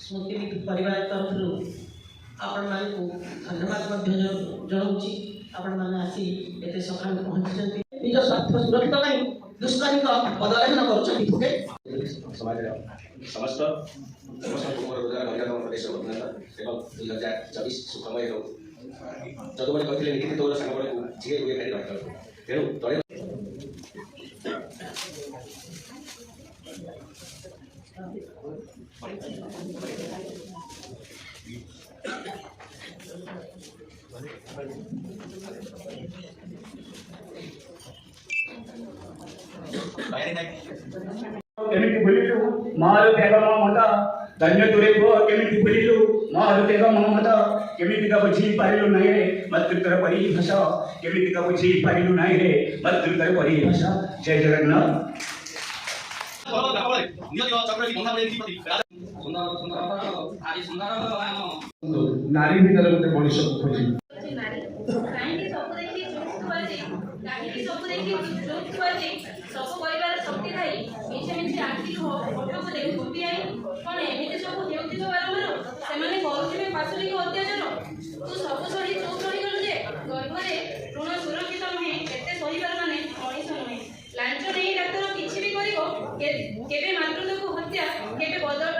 स्मृतिलिपि परिवार तरफ आपण मानक धन्यवाद जनाऊँगी। आपण मैंने आसी एत सका पहुँची निज स्वार्थ सुरक्षित नहीं दुष्कर्मी पदलायन कर समाज समस्त रोजगार गंगाधर प्रदेश अभिनेता एवं 2024 सुखमय हो जदुबली कहते निकित तौर सांग को झीए हुए खाली रखा तेणु तले केमिति बोलिलु मार तेग मत धन्य तुरे गो केमिति बोलिलु मार तेग मत केमिति का बुझी पारिलु नाही रे मातृत्वर परिभाषा केमिति का बुझी पारिलु नाही रे मातृत्वर परिभाषा। जय जगन्नाथ। नारी भीतर गोटे मनुष्य खोजी सब परिवार शक्ति थाई मिछे मिछे आखि फोटो को देख गोपी आई कौन एमिति सब हेउति तो बारंबार से माने करूथिबे पासुरी को अत्याचार तू सब सही चुप रही गलु जे गर्भरे ऋण सुरक्षित नहे एते सहीबार माने मनीष नहे लांच नहीं डाक्टर किछि भी करिवो केबे मातृत्व को हत्या केबे बदल